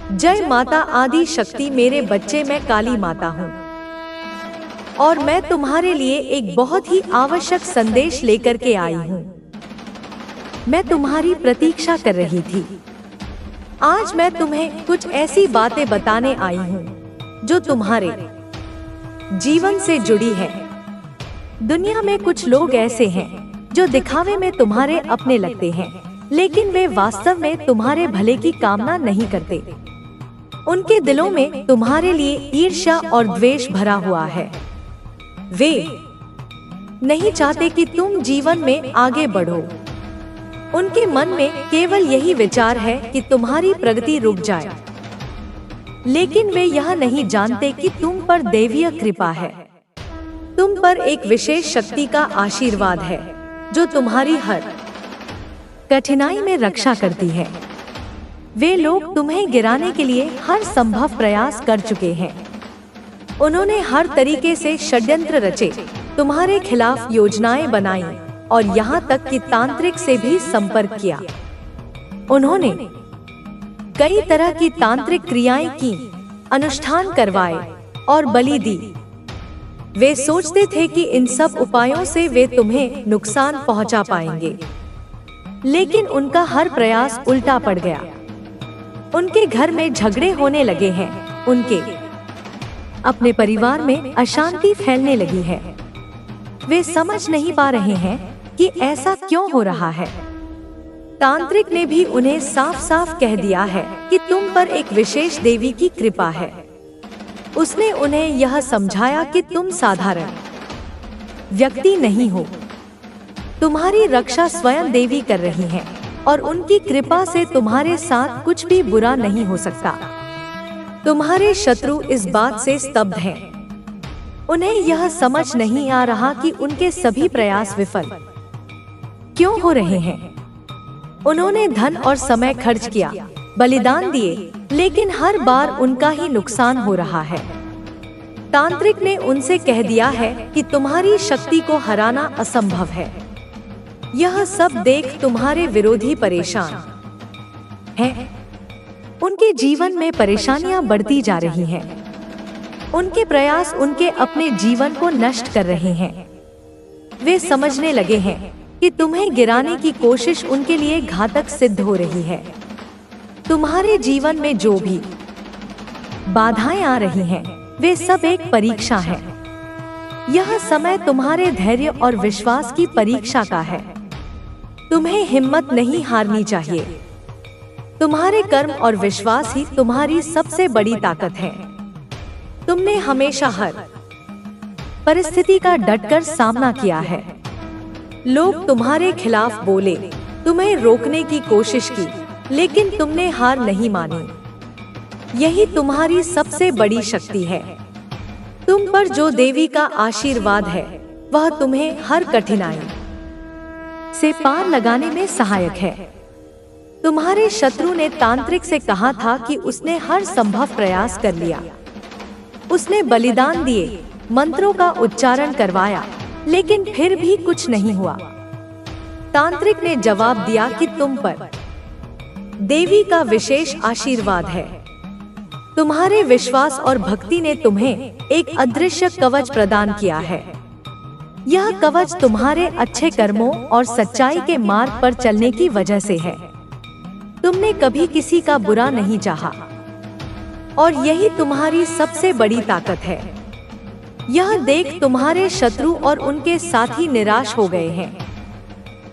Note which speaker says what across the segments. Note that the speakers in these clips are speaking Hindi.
Speaker 1: जय माता आदि शक्ति। मेरे बच्चे, मैं काली माता हूँ और मैं तुम्हारे लिए एक बहुत ही आवश्यक संदेश लेकर के आई हूँ। मैं तुम्हारी प्रतीक्षा कर रही थी। आज मैं तुम्हें कुछ ऐसी बातें बताने आई हूँ जो तुम्हारे जीवन से जुड़ी है। दुनिया में कुछ लोग ऐसे हैं जो दिखावे में तुम्हारे अपने लगते हैं, लेकिन वे वास्तव में तुम्हारे भले की कामना नहीं करते। उनके दिलों में तुम्हारे लिए ईर्ष्या और द्वेष भरा हुआ है। वे नहीं चाहते कि तुम जीवन में आगे बढ़ो। उनके मन में केवल यही विचार है कि तुम्हारी प्रगति रुक जाए, लेकिन वे यह नहीं जानते कि तुम पर दैवीय कृपा है। तुम पर एक विशेष शक्ति का आशीर्वाद है जो तुम्हारी हर कठिनाई में रक्षा करती है। वे लोग तुम्हें गिराने के लिए हर संभव प्रयास कर चुके हैं। उन्होंने हर तरीके से षड्यंत्र रचे, तुम्हारे खिलाफ योजनाएं बनाई और यहाँ तक कि तांत्रिक से भी संपर्क किया। उन्होंने कई तरह की तांत्रिक क्रियाएं की, अनुष्ठान करवाए और बलि दी। वे सोचते थे कि इन सब उपायों से वे तुम्हें नुकसान पहुंचा पाएंगे, लेकिन उनका हर प्रयास उल्टा पड़ गया। उनके घर में झगड़े होने लगे हैं, उनके अपने परिवार में अशांति फैलने लगी है। वे समझ नहीं पा रहे हैं कि ऐसा क्यों हो रहा है। तांत्रिक ने भी उन्हें साफ साफ कह दिया है कि तुम पर एक विशेष देवी की कृपा है। उसने उन्हें यह समझाया कि तुम साधारण व्यक्ति नहीं हो। तुम्हारी रक्षा स्वयं देवी कर रही है और उनकी कृपा से तुम्हारे साथ कुछ भी बुरा नहीं हो सकता। तुम्हारे शत्रु इस बात से स्तब्ध हैं। उन्हें यह समझ नहीं आ रहा कि उनके सभी प्रयास विफल क्यों हो रहे हैं। उन्होंने धन और समय खर्च किया, बलिदान दिए, लेकिन हर बार उनका ही नुकसान हो रहा है। तांत्रिक ने उनसे कह दिया है कि तुम्हारी शक्ति को हराना असंभव है। यह सब देख तुम्हारे विरोधी परेशान हैं। उनके जीवन में परेशानियां बढ़ती जा रही हैं। उनके प्रयास उनके अपने जीवन को नष्ट कर रहे हैं। वे समझने लगे हैं कि तुम्हें गिराने की कोशिश उनके लिए घातक सिद्ध हो रही है। तुम्हारे जीवन में जो भी बाधाएं आ रही हैं, वे सब एक परीक्षा है। यह समय तुम्हारे धैर्य और विश्वास की परीक्षा का है। तुम्हें हिम्मत नहीं हारनी चाहिए। तुम्हारे कर्म और विश्वास ही तुम्हारी सबसे बड़ी ताकत है। तुमने हमेशा हर परिस्थिति का डटकर सामना किया है। लोग तुम्हारे खिलाफ बोले, तुम्हें रोकने की कोशिश की, लेकिन तुमने हार नहीं मानी। यही तुम्हारी सबसे बड़ी शक्ति है। तुम पर जो देवी का आशीर्वाद है, वह तुम्हें हर कठिनाई से पार लगाने में सहायक है। तुम्हारे शत्रु ने तांत्रिक से कहा था कि उसने हर संभव प्रयास कर लिया। उसने बलिदान दिए, मंत्रों का उच्चारण करवाया, लेकिन फिर भी कुछ नहीं हुआ। तांत्रिक ने जवाब दिया कि तुम पर देवी का विशेष आशीर्वाद है। तुम्हारे विश्वास और भक्ति ने तुम्हें एक अदृश्य कवच प्रदान किया है। यह कवच तुम्हारे अच्छे कर्मों और सच्चाई के मार्ग पर चलने की वजह से है। तुमने कभी किसी का बुरा नहीं चाहा और यही तुम्हारी सबसे बड़ी ताकत है। यह देख तुम्हारे शत्रु और उनके साथी निराश हो गए हैं।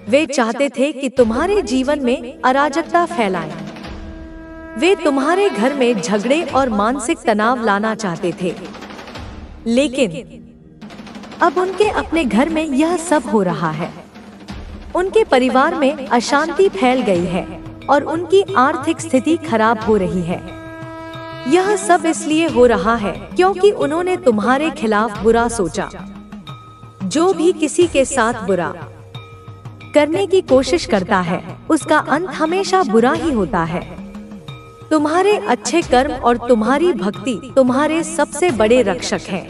Speaker 1: वे चाहते थे कि तुम्हारे जीवन में अराजकता फैलाएं। वे तुम्हारे घर में झगड़े और मानसिक तनाव लाना चाहते थे, लेकिन अब उनके अपने घर में यह सब हो रहा है। उनके परिवार में अशांति फैल गई है और उनकी आर्थिक स्थिति खराब हो रही है। यह सब इसलिए हो रहा है क्योंकि उन्होंने तुम्हारे खिलाफ बुरा सोचा। जो भी किसी के साथ बुरा करने की कोशिश करता है, उसका अंत हमेशा बुरा ही होता है। तुम्हारे अच्छे कर्म और तुम्हारी भक्ति तुम्हारे सबसे बड़े रक्षक हैं।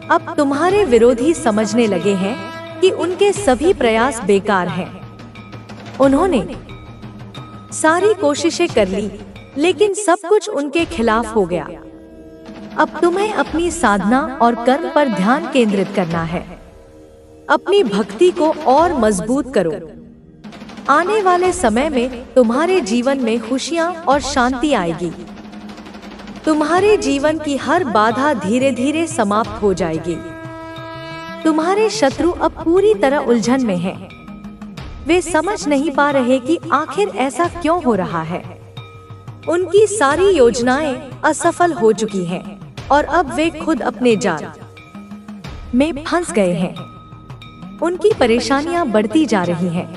Speaker 1: अब तुम्हारे विरोधी समझने लगे हैं कि उनके सभी प्रयास बेकार हैं। उन्होंने सारी कोशिशें कर ली, लेकिन सब कुछ उनके खिलाफ हो गया। अब तुम्हें अपनी साधना और कर्म पर ध्यान केंद्रित करना है। अपनी भक्ति को और मजबूत करो। आने वाले समय में तुम्हारे जीवन में खुशियां और शांति आएगी। तुम्हारे जीवन की हर बाधा धीरे धीरे समाप्त हो जाएगी। तुम्हारे शत्रु अब पूरी तरह उलझन में हैं। वे समझ नहीं पा रहे कि आखिर ऐसा क्यों हो रहा है। उनकी सारी योजनाएं असफल हो चुकी हैं और अब वे खुद अपने जाल में फंस गए हैं। उनकी परेशानियां बढ़ती जा रही हैं।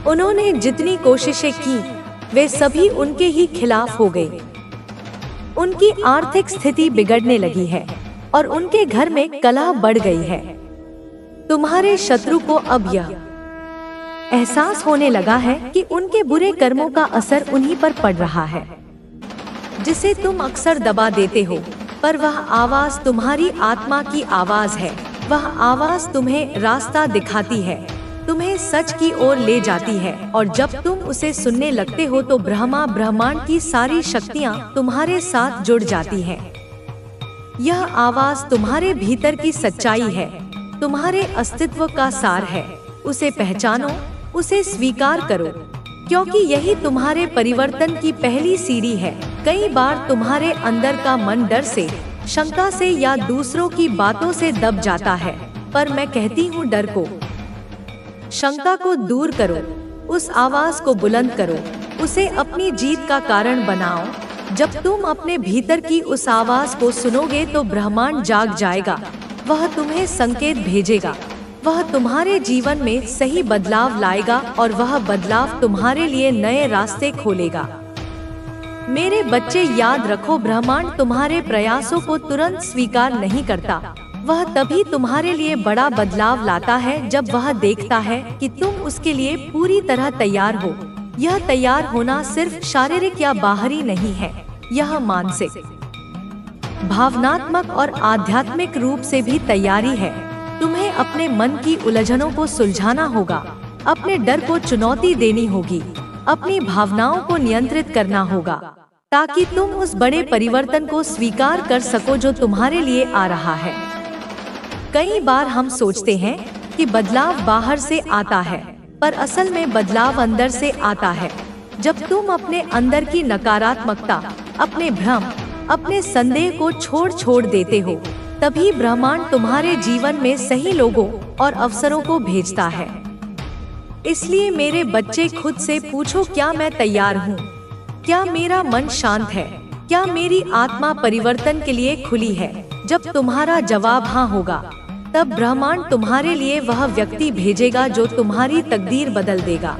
Speaker 1: उन्होंने जितनी कोशिशें की वे सभी उनके ही खिलाफ हो गई। उनकी आर्थिक स्थिति बिगड़ने लगी है और उनके घर में कलह बढ़ गई है। तुम्हारे शत्रु को अब यह एहसास होने लगा है कि उनके बुरे कर्मों का असर उन्हीं पर पड़ रहा है, जिसे तुम अक्सर दबा देते हो। पर वह आवाज तुम्हारी आत्मा की आवाज है। वह आवाज तुम्हें रास्ता दिखाती है, तुम्हें सच की ओर ले जाती है, और जब तुम उसे सुनने लगते हो तो ब्रह्मांड की सारी शक्तियाँ तुम्हारे साथ जुड़ जाती हैं। यह आवाज तुम्हारे भीतर की सच्चाई है, तुम्हारे अस्तित्व का सार है। उसे पहचानो, उसे स्वीकार करो, क्योंकि यही तुम्हारे परिवर्तन की पहली सीढ़ी है। कई बार तुम्हारे अंदर का मन डर से, शंका से या दूसरों की बातों से दब जाता है, पर मैं कहती हूँ डर को, शंका को दूर करो, उस आवाज को बुलंद करो, उसे अपनी जीत का कारण बनाओ। जब तुम अपने भीतर की उस आवाज को सुनोगे तो ब्रह्मांड जाग जाएगा। वह तुम्हें संकेत भेजेगा, वह तुम्हारे जीवन में सही बदलाव लाएगा और वह बदलाव तुम्हारे लिए नए रास्ते खोलेगा। मेरे बच्चे, याद रखो, ब्रह्मांड तुम्हारे प्रयासों को तुरंत स्वीकार नहीं करता। वह तभी तुम्हारे लिए बड़ा बदलाव लाता है जब वह देखता है कि तुम उसके लिए पूरी तरह तैयार हो। यह तैयार होना सिर्फ शारीरिक या बाहरी नहीं है, यह मानसिक, भावनात्मक और आध्यात्मिक रूप से भी तैयारी है। तुम्हें अपने मन की उलझनों को सुलझाना होगा, अपने डर को चुनौती देनी होगी, अपनी भावनाओं को नियंत्रित करना होगा, ताकि तुम उस बड़े परिवर्तन को स्वीकार कर सको जो तुम्हारे लिए आ रहा है। कई बार हम सोचते हैं कि बदलाव बाहर से आता है, पर असल में बदलाव अंदर से आता है। जब तुम अपने अंदर की नकारात्मकता, अपने भ्रम, अपने संदेह को छोड़ देते हो, तभी ब्रह्मांड तुम्हारे जीवन में सही लोगों और अवसरों को भेजता है। इसलिए मेरे बच्चे, खुद से पूछो, क्या मैं तैयार हूँ? क्या मेरा मन शांत है? क्या मेरी आत्मा परिवर्तन के लिए खुली है? जब तुम्हारा जवाब हाँ होगा, तब ब्रह्मांड तुम्हारे लिए वह व्यक्ति भेजेगा जो तुम्हारी तकदीर बदल देगा।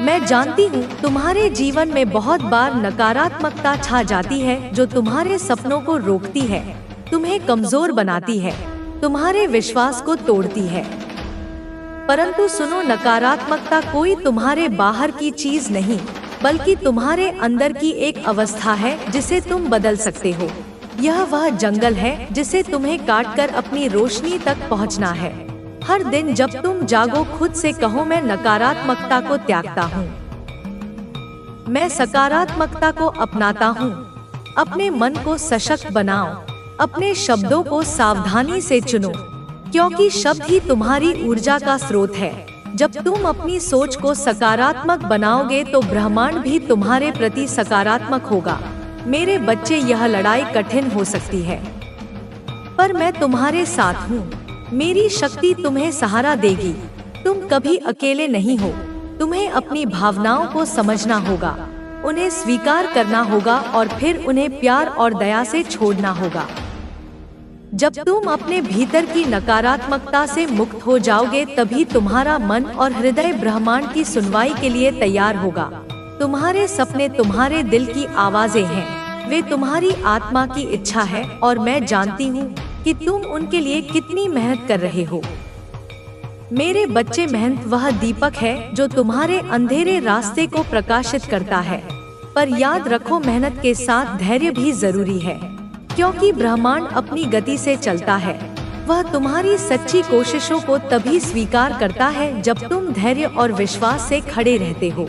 Speaker 1: मैं जानती हूँ तुम्हारे जीवन में बहुत बार नकारात्मकता छा जाती है जो तुम्हारे सपनों को रोकती है, तुम्हें कमजोर बनाती है, तुम्हारे विश्वास को तोड़ती है। परंतु सुनो, नकारात्मकता कोई तुम्हारे बाहर की चीज नहीं, बल्कि तुम्हारे अंदर की एक अवस्था है जिसे तुम बदल सकते हो। यह वह जंगल है जिसे तुम्हें काटकर अपनी रोशनी तक पहुंचना है। हर दिन जब तुम जागो, खुद से कहो, मैं नकारात्मकता को त्यागता हूँ, मैं सकारात्मकता को अपनाता हूँ। अपने मन को सशक्त बनाओ, अपने शब्दों को सावधानी से चुनो, क्योंकि शब्द ही तुम्हारी ऊर्जा का स्रोत है। जब तुम अपनी सोच को सकारात्मक बनाओगे तो ब्रह्मांड भी तुम्हारे प्रति सकारात्मक होगा। मेरे बच्चे, यह लड़ाई कठिन हो सकती है, पर मैं तुम्हारे साथ हूँ। मेरी शक्ति तुम्हें सहारा देगी। तुम कभी अकेले नहीं हो। तुम्हें अपनी भावनाओं को समझना होगा, उन्हें स्वीकार करना होगा और फिर उन्हें प्यार और दया से छोड़ना होगा। जब तुम अपने भीतर की नकारात्मकता से मुक्त हो जाओगे, तभी तुम्हारा मन और हृदय ब्रह्मांड की सुनवाई के लिए तैयार होगा। तुम्हारे सपने तुम्हारे दिल की आवाजें हैं, वे तुम्हारी आत्मा की इच्छा है, और मैं जानती हूँ कि तुम उनके लिए कितनी मेहनत कर रहे हो। मेरे बच्चे, मेहनत वह दीपक है जो तुम्हारे अंधेरे रास्ते को प्रकाशित करता है। पर याद रखो, मेहनत के साथ धैर्य भी जरूरी है, क्योंकि ब्रह्मांड अपनी गति से चलता है। वह तुम्हारी सच्ची कोशिशों को तभी स्वीकार करता है जब तुम धैर्य और विश्वास से खड़े रहते हो।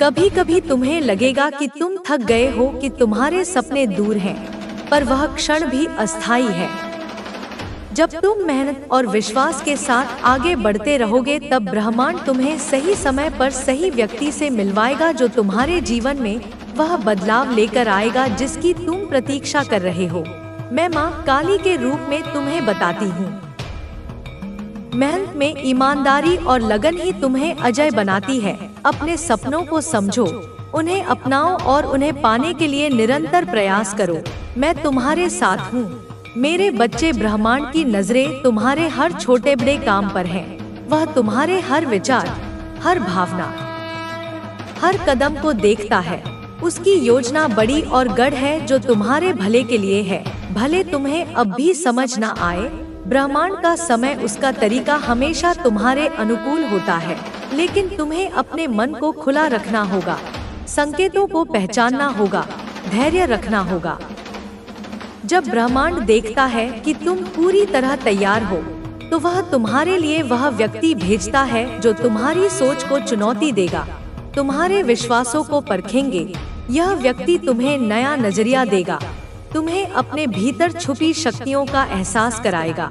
Speaker 1: कभी कभी तुम्हें लगेगा कि तुम थक गए हो, कि तुम्हारे सपने दूर हैं, पर वह क्षण भी अस्थायी है। जब तुम मेहनत और विश्वास के साथ आगे बढ़ते रहोगे, तब ब्रह्मांड तुम्हें सही समय पर सही व्यक्ति से मिलवाएगा, जो तुम्हारे जीवन में वह बदलाव लेकर आएगा जिसकी तुम प्रतीक्षा कर रहे हो। मैं माँ काली के रूप में तुम्हें बताती हूँ, मेहनत में ईमानदारी और लगन ही तुम्हें अजय बनाती है। अपने सपनों को समझो, उन्हें अपनाओ और उन्हें पाने के लिए निरंतर प्रयास करो। मैं तुम्हारे साथ हूँ मेरे बच्चे। ब्रह्मांड की नजरें तुम्हारे हर छोटे बड़े काम पर हैं। वह तुम्हारे हर विचार, हर भावना, हर कदम को देखता है। उसकी योजना बड़ी और गढ़ है, जो तुम्हारे भले के लिए है। भले तुम्हें अब भी समझ न आए, ब्रह्मांड का समय, उसका तरीका हमेशा तुम्हारे अनुकूल होता है। लेकिन तुम्हें अपने मन को खुला रखना होगा, संकेतों को पहचानना होगा, धैर्य रखना होगा। जब ब्रह्मांड देखता है कि तुम पूरी तरह तैयार हो, तो वह तुम्हारे लिए वह व्यक्ति भेजता है जो तुम्हारी सोच को चुनौती देगा, तुम्हारे विश्वासों को परखेंगे। यह व्यक्ति तुम्हें नया नजरिया देगा, तुम्हें अपने भीतर छुपी शक्तियों का एहसास कराएगा,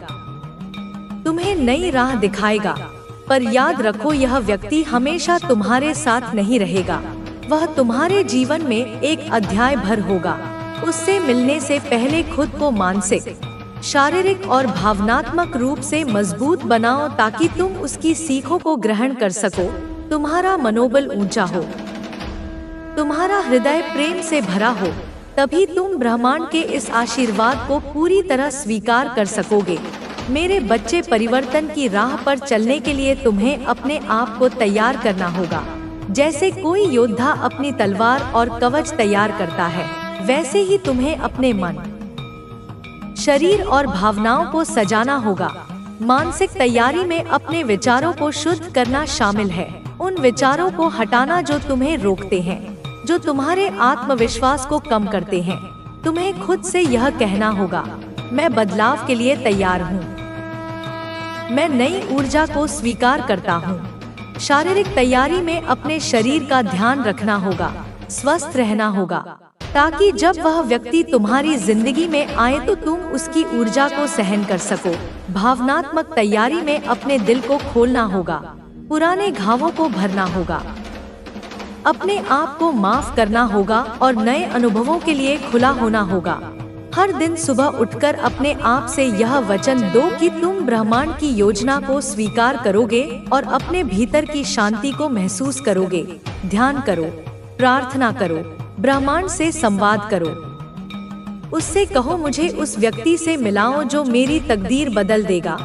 Speaker 1: तुम्हें नई राह दिखाएगा। पर याद रखो, यह व्यक्ति हमेशा तुम्हारे साथ नहीं रहेगा। वह तुम्हारे जीवन में एक अध्याय भर होगा। उससे मिलने से पहले खुद को मानसिक, शारीरिक और भावनात्मक रूप से मजबूत बनाओ, ताकि तुम उसकी सीखों को ग्रहण कर सको। तुम्हारा मनोबल ऊंचा हो, तुम्हारा हृदय प्रेम से भरा हो, तभी तुम ब्रह्मांड के इस आशीर्वाद को पूरी तरह स्वीकार कर सकोगे। मेरे बच्चे, परिवर्तन की राह पर चलने के लिए तुम्हें अपने आप को तैयार करना होगा। जैसे कोई योद्धा अपनी तलवार और कवच तैयार करता है, वैसे ही तुम्हें अपने मन, शरीर और भावनाओं को सजाना होगा। मानसिक तैयारी में अपने विचारों को शुद्ध करना शामिल है। उन विचारों को हटाना जो तुम्हें रोकते हैं, जो तुम्हारे आत्मविश्वास को कम करते हैं। तुम्हें खुद से यह कहना होगा, मैं बदलाव के लिए तैयार हूँ, मैं नई ऊर्जा को स्वीकार करता हूँ। शारीरिक तैयारी में अपने शरीर का ध्यान रखना होगा, स्वस्थ रहना होगा, ताकि जब वह व्यक्ति तुम्हारी जिंदगी में आए तो तुम उसकी ऊर्जा को सहन कर सको। भावनात्मक तैयारी में अपने दिल को खोलना होगा, पुराने घावों को भरना होगा, अपने आप को माफ करना होगा और नए अनुभवों के लिए खुला होना होगा। हर दिन सुबह उठकर अपने आप से यह वचन दो कि तुम ब्रह्मांड की योजना को स्वीकार करोगे और अपने भीतर की शांति को महसूस करोगे। ध्यान करो, प्रार्थना करो, ब्रह्मांड से संवाद करो। उससे कहो, मुझे उस व्यक्ति से मिलाओ जो मेरी तकदीर बदल देगा।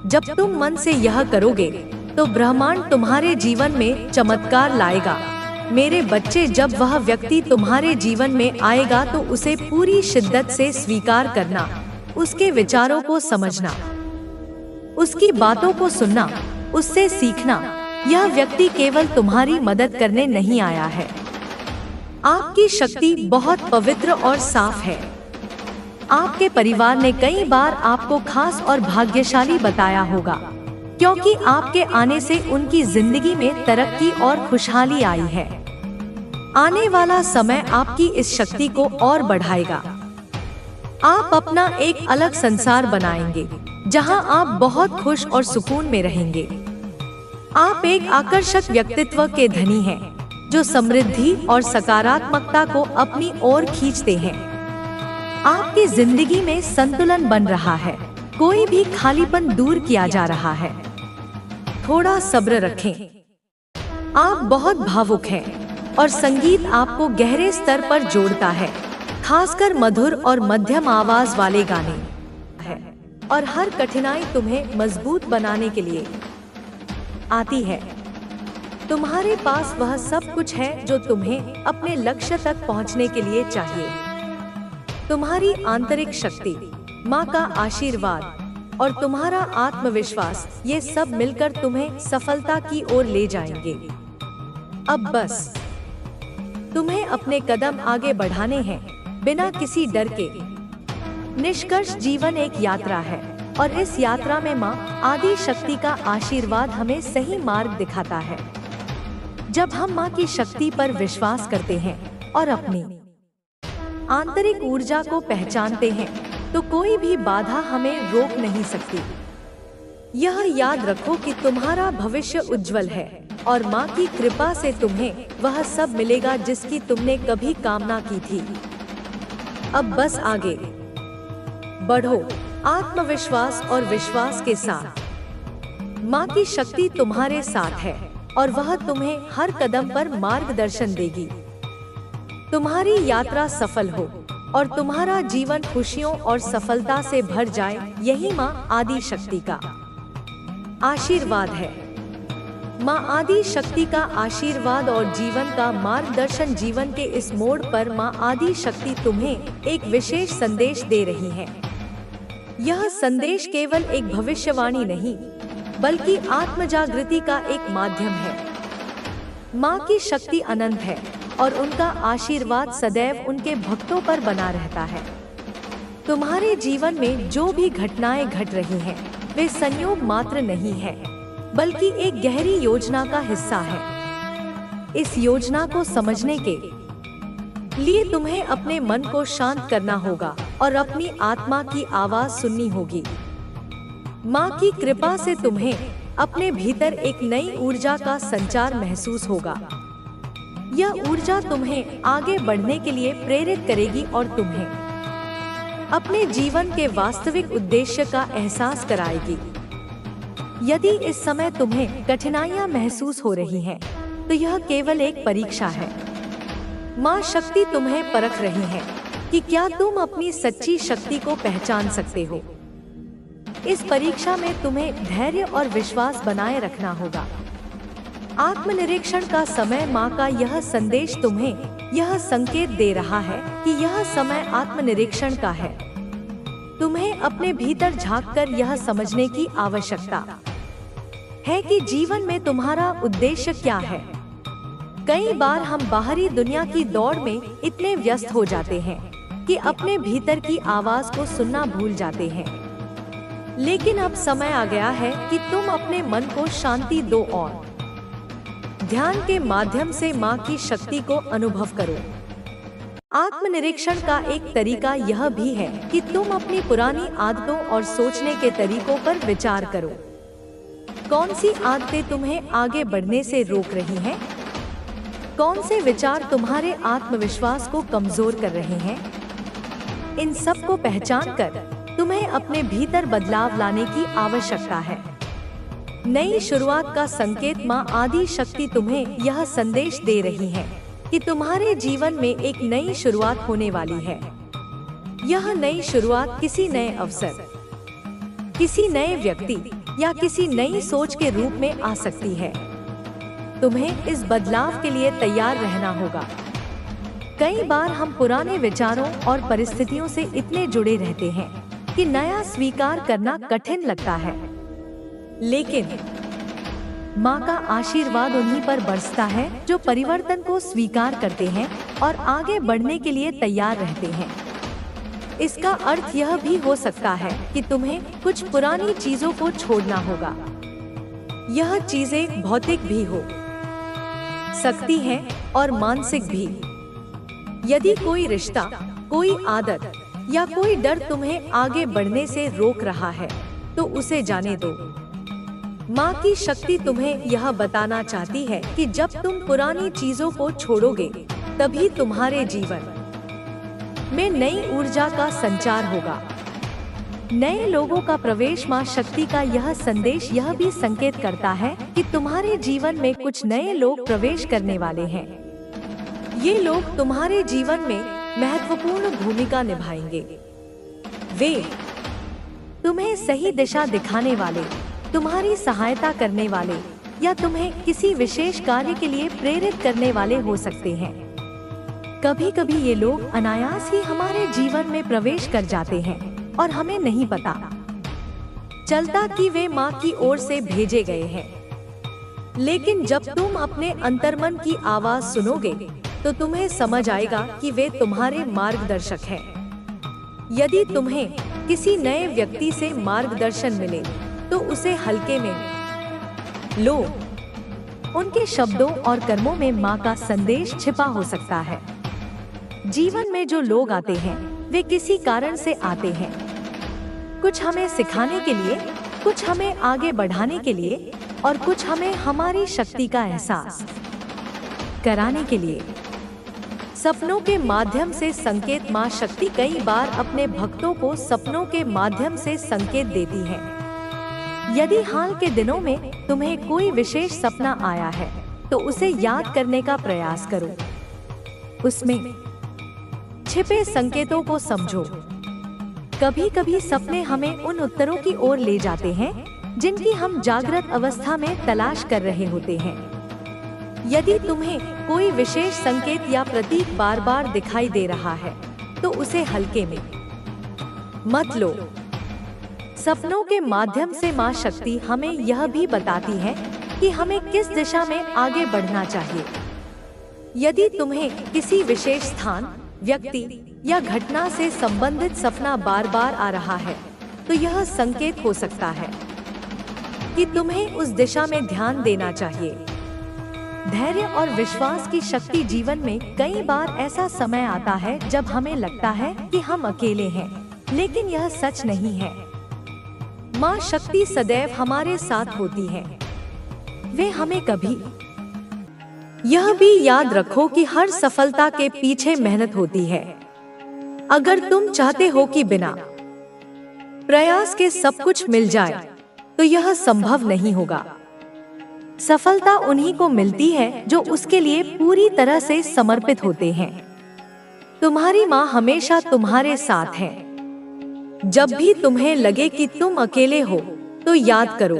Speaker 1: जब तुम मन से यह करोगे तो ब्रह्मांड तुम्हारे जीवन में चमत्कार लाएगा। मेरे बच्चे, जब वह व्यक्ति तुम्हारे जीवन में आएगा तो उसे पूरी शिद्दत से स्वीकार करना, उसके विचारों को समझना, उसकी बातों को सुनना, उससे सीखना। यह व्यक्ति केवल तुम्हारी मदद करने नहीं आया है। आपकी शक्ति बहुत पवित्र और साफ है। आपके परिवार ने कई बार आपको खास और भाग्यशाली बताया होगा, क्योंकि आपके आने से उनकी जिंदगी में तरक्की और खुशहाली आई है। आने वाला समय आपकी इस शक्ति को और बढ़ाएगा। आप अपना एक अलग संसार बनाएंगे, जहां आप बहुत खुश और सुकून में रहेंगे। आप एक आकर्षक व्यक्तित्व के धनी हैं, जो समृद्धि और सकारात्मकता को अपनी ओर खींचते हैं। आपकी जिंदगी में संतुलन बन रहा है, कोई भी खालीपन दूर किया जा रहा है। थोड़ा सब्र रखें। आप बहुत भावुक हैं और संगीत आपको गहरे स्तर पर जोड़ता है, खासकर मधुर और मध्यम आवाज वाले गाने हैं। और हर कठिनाई तुम्हें मजबूत बनाने के लिए आती है। तुम्हारे पास वह सब कुछ है जो तुम्हें अपने लक्ष्य तक पहुंचने के लिए चाहिए। तुम्हारी आंतरिक शक्ति, माँ का आशीर्वाद और तुम्हारा आत्मविश्वास, ये सब मिलकर तुम्हें सफलता की ओर ले जाएंगे। अब बस तुम्हें अपने कदम आगे बढ़ाने हैं, बिना किसी डर के। निष्कर्ष, जीवन एक यात्रा है और इस यात्रा में माँ आदि शक्ति का आशीर्वाद हमें सही मार्ग दिखाता है। जब हम माँ की शक्ति पर विश्वास करते हैं और अपनी आंतरिक ऊर्जा को पहचानते हैं, तो कोई भी बाधा हमें रोक नहीं सकती। यह याद रखो कि तुम्हारा भविष्य उज्जवल है और माँ की कृपा से तुम्हें वह सब मिलेगा जिसकी तुमने कभी कामना की थी। अब बस आगे बढ़ो, आत्मविश्वास और विश्वास के साथ। माँ की शक्ति तुम्हारे साथ है और वह तुम्हें हर कदम पर मार्गदर्शन देगी। तुम्हारी यात्रा सफल हो और तुम्हारा जीवन खुशियों और सफलता से भर जाए, यही माँ आदि शक्ति का आशीर्वाद है। माँ आदि शक्ति का आशीर्वाद और जीवन का मार्गदर्शन। जीवन के इस मोड़ पर माँ आदि शक्ति तुम्हें एक विशेष संदेश दे रही है। यह संदेश केवल एक भविष्यवाणी नहीं, बल्कि आत्मजागृति का एक माध्यम है। माँ की शक्ति अनंत है और उनका आशीर्वाद सदैव उनके भक्तों पर बना रहता है। तुम्हारे जीवन में जो भी घटनाएं घट रही हैं, वे संयोग मात्र नहीं है, बल्कि एक गहरी योजना का हिस्सा है। इस योजना को समझने के लिए तुम्हें अपने मन को शांत करना होगा और अपनी आत्मा की आवाज सुननी होगी। माँ की कृपा से तुम्हें अपने भीतर एक नई ऊर्जा का संचार महसूस होगा। यह ऊर्जा तुम्हें आगे बढ़ने के लिए प्रेरित करेगी और तुम्हें अपने जीवन के वास्तविक उद्देश्य का एहसास कराएगी। यदि इस समय तुम्हें कठिनाइयां महसूस हो रही हैं, तो यह केवल एक परीक्षा है। माँ शक्ति तुम्हें परख रही है कि क्या तुम अपनी सच्ची शक्ति को पहचान सकते हो। इस परीक्षा में तुम्हें धैर्य और विश्वास बनाए रखना होगा। आत्मनिरीक्षण का समय। माँ का यह संदेश तुम्हें यह संकेत दे रहा है कि यह समय आत्मनिरीक्षण का है। तुम्हें अपने भीतर झांककर यह समझने की आवश्यकता है कि जीवन में तुम्हारा उद्देश्य क्या है। कई बार हम बाहरी दुनिया की दौड़ में इतने व्यस्त हो जाते हैं कि अपने भीतर की आवाज को सुनना भूल जाते हैं। लेकिन अब समय आ गया है कि तुम अपने मन को शांति दो और ध्यान के माध्यम से माँ की शक्ति को अनुभव करो। आत्मनिरीक्षण का एक तरीका यह भी है कि तुम अपनी पुरानी आदतों और सोचने के तरीकों पर विचार करो। कौन सी आदतें तुम्हें आगे बढ़ने से रोक रही हैं? कौन से विचार तुम्हारे आत्मविश्वास को कमजोर कर रहे हैं? इन सब को पहचान कर तुम्हें अपने भीतर बदलाव लाने की आवश्यकता है। नई शुरुआत का संकेत। माँ आदि शक्ति तुम्हें यह संदेश दे रही है कि तुम्हारे जीवन में एक नई शुरुआत होने वाली है। यह नई शुरुआत किसी नए अवसर, किसी नए व्यक्ति या किसी नई सोच के रूप में आ सकती है। तुम्हें इस बदलाव के लिए तैयार रहना होगा। कई बार हम पुराने विचारों और परिस्थितियों से इतने जुड़े रहते हैं कि नया स्वीकार करना कठिन लगता है। लेकिन माँ का आशीर्वाद उन्हीं पर बरसता है जो परिवर्तन को स्वीकार करते हैं और आगे बढ़ने के लिए तैयार रहते हैं। इसका अर्थ यह भी हो सकता है कि तुम्हें कुछ पुरानी चीजों को छोड़ना होगा। यह चीजें भौतिक भी हो सकती हैं और मानसिक भी। यदि कोई रिश्ता, कोई आदत या कोई डर तुम्हें आगे बढ़ने से रोक रहा है, तो उसे जाने दो। माँ की शक्ति तुम्हें यह बताना चाहती है कि जब तुम पुरानी चीजों को छोड़ोगे, तभी तुम्हारे जीवन में नई ऊर्जा का संचार होगा। नए लोगों का प्रवेश। माँ शक्ति का यह संदेश यह भी संकेत करता है कि तुम्हारे जीवन में कुछ नए लोग प्रवेश करने वाले हैं। ये लोग तुम्हारे जीवन में महत्वपूर्ण भूमिका निभाएंगे। वे तुम्हें सही दिशा दिखाने वाले, तुम्हारी सहायता करने वाले या तुम्हें किसी विशेष कार्य के लिए प्रेरित करने वाले हो सकते हैं। कभी कभी ये लोग अनायास ही हमारे जीवन में प्रवेश कर जाते हैं और हमें नहीं पता चलता कि वे माँ की ओर से भेजे गए हैं। लेकिन जब तुम अपने अंतर्मन की आवाज सुनोगे, तो तुम्हें समझ आएगा कि वे तुम्हारे मार्गदर्शक हैं। यदि तुम्हें किसी नए व्यक्ति से मार्गदर्शन मिले, तो उसे हल्के में लो। उनके शब्दों और कर्मों में माँ का संदेश छिपा हो सकता है। जीवन में जो लोग आते हैं वे किसी कारण से आते हैं, कुछ हमें सिखाने के लिए, कुछ हमें आगे बढ़ाने के लिए और कुछ हमें हमारी शक्ति का एहसास कराने के लिए। सपनों के माध्यम से संकेत माँ शक्ति कई बार अपने भक्तों को सपनों के माध्यम से संकेत देती है। यदि हाल के दिनों में तुम्हें कोई विशेष सपना आया है तो उसे याद करने का प्रयास करो। उसमें छिपे संकेतों को समझो। कभी कभी सपने हमें उन उत्तरों की ओर ले जाते हैं जिनकी हम जागृत अवस्था में तलाश कर रहे होते हैं। यदि तुम्हें कोई विशेष संकेत या प्रतीक बार बार दिखाई दे रहा है तो उसे हल्के में मत लो। सपनों के माध्यम से माँ शक्ति हमें यह भी बताती है कि हमें किस दिशा में आगे बढ़ना चाहिए। यदि तुम्हें किसी विशेष स्थान, व्यक्ति या घटना से संबंधित सपना बार बार आ रहा है तो यह संकेत हो सकता है कि तुम्हें उस दिशा में ध्यान देना चाहिए। धैर्य और विश्वास की शक्ति जीवन में कई बार ऐसा समय आता है जब हमें लगता है कि हम अकेले हैं, लेकिन यह सच नहीं है। माँ शक्ति सदैव हमारे साथ होती है। वे हमें कभी यह भी याद रखो कि हर सफलता के पीछे मेहनत होती है। अगर तुम चाहते हो कि बिना प्रयास के सब कुछ मिल जाए तो यह संभव नहीं होगा। सफलता उन्हीं को मिलती है जो उसके लिए पूरी तरह से समर्पित होते हैं। तुम्हारी माँ हमेशा तुम्हारे साथ है। जब भी तुम्हें लगे कि तुम अकेले हो तो याद करो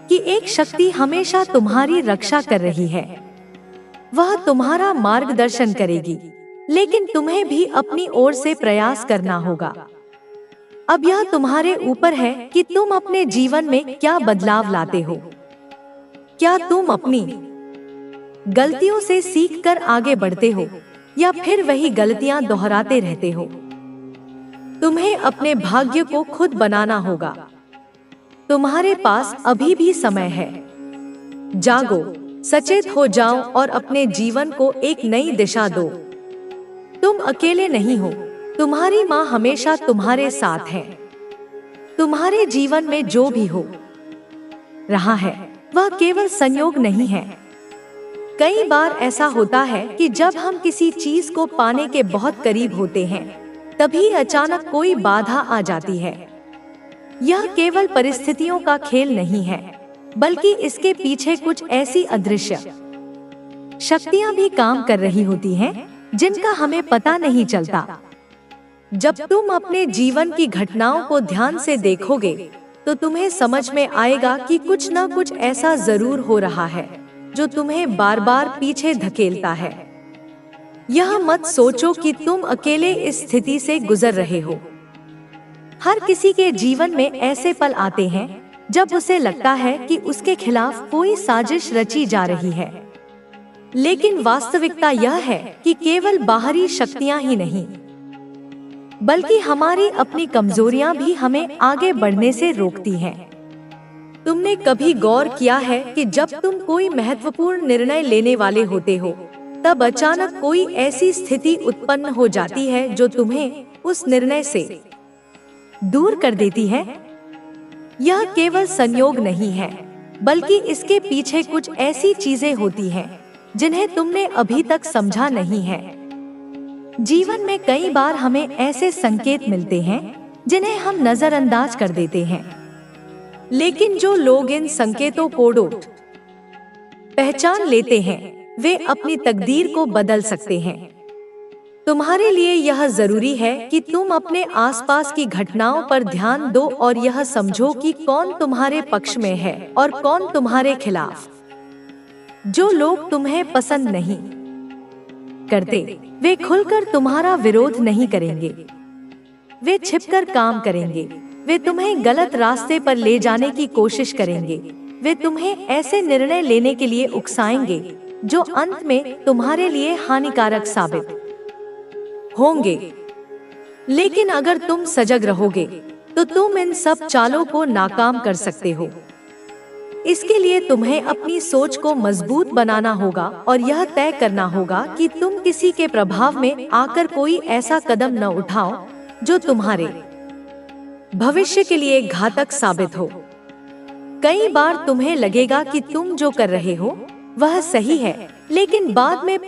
Speaker 1: कि एक शक्ति हमेशा तुम्हारी रक्षा कर रही है। वह तुम्हारा मार्गदर्शन करेगी, लेकिन तुम्हें भी अपनी ओर से प्रयास करना होगा। अब यह तुम्हारे ऊपर है कि तुम अपने जीवन में क्या बदलाव लाते हो। क्या तुम अपनी गलतियों से सीखकर आगे बढ़ते हो या फिर वही गलतियां दोहराते रहते हो। तुम्हें अपने भाग्य को खुद बनाना होगा। तुम्हारे पास अभी भी समय है। जागो, सचेत हो जाओ और अपने जीवन को एक नई दिशा दो। तुम अकेले नहीं हो। तुम्हारी माँ हमेशा तुम्हारे साथ है। तुम्हारे जीवन में जो भी हो रहा है वह केवल संयोग नहीं है। कई बार ऐसा होता है कि जब हम किसी चीज को पाने के बहुत करीब होते हैं तभी अचानक कोई बाधा आ जाती है। यह केवल परिस्थितियों का खेल नहीं है, बल्कि इसके पीछे कुछ ऐसी अदृश्य शक्तियां भी काम कर रही होती हैं जिनका हमें पता नहीं चलता। जब तुम अपने जीवन की घटनाओं को ध्यान से देखोगे तो तुम्हें समझ में आएगा कि कुछ न कुछ ऐसा जरूर हो रहा है जो तुम्हें बार बार पीछे धकेलता है। यह मत सोचो कि तुम अकेले इस स्थिति से गुजर रहे हो। हर किसी के जीवन में ऐसे पल आते हैं जब उसे लगता है कि उसके खिलाफ कोई साजिश रची जा रही है, लेकिन वास्तविकता यह है कि केवल बाहरी शक्तियां ही नहीं, बल्कि हमारी अपनी कमजोरियां भी हमें आगे बढ़ने से रोकती हैं। तुमने कभी गौर किया है कि जब तुम कोई महत्वपूर्ण निर्णय लेने वाले होते हो तब अचानक कोई ऐसी स्थिति उत्पन्न हो जाती है जो तुम्हें उस निर्णय से दूर कर देती है। यह केवल संयोग नहीं है, बल्कि इसके पीछे कुछ ऐसी चीजें होती हैं जिन्हें तुमने अभी तक समझा नहीं है। जीवन में कई बार हमें ऐसे संकेत मिलते हैं जिन्हें हम नजरअंदाज कर देते हैं, लेकिन जो लोग इन संकेतों को पहचान लेते हैं वे अपनी तकदीर को बदल सकते हैं। तुम्हारे लिए यह जरूरी है कि तुम अपने आसपास की घटनाओं पर ध्यान दो और यह समझो कि कौन तुम्हारे पक्ष में है और कौन तुम्हारे खिलाफ। जो लोग तुम्हें पसंद नहीं करते वे खुलकर तुम्हारा विरोध नहीं करेंगे, वे छिपकर काम करेंगे। वे तुम्हें गलत रास्ते पर ले जाने की कोशिश करेंगे। वे तुम्हें ऐसे निर्णय लेने के लिए उकसाएंगे जो अंत में तुम्हारे लिए हानिकारक साबित होंगे। लेकिन अगर तुम सजग रहोगे तो तुम इन सब चालों को नाकाम कर सकते हो। इसके लिए तुम्हें अपनी सोच को मजबूत बनाना होगा और यह तय करना होगा कि तुम किसी के प्रभाव में आकर कोई ऐसा कदम न उठाओ जो तुम्हारे भविष्य के लिए घातक साबित हो। कई बार तुम्हें लगेगा कि तुम जो कर रहे हो वह सही है, लेकिन बाद में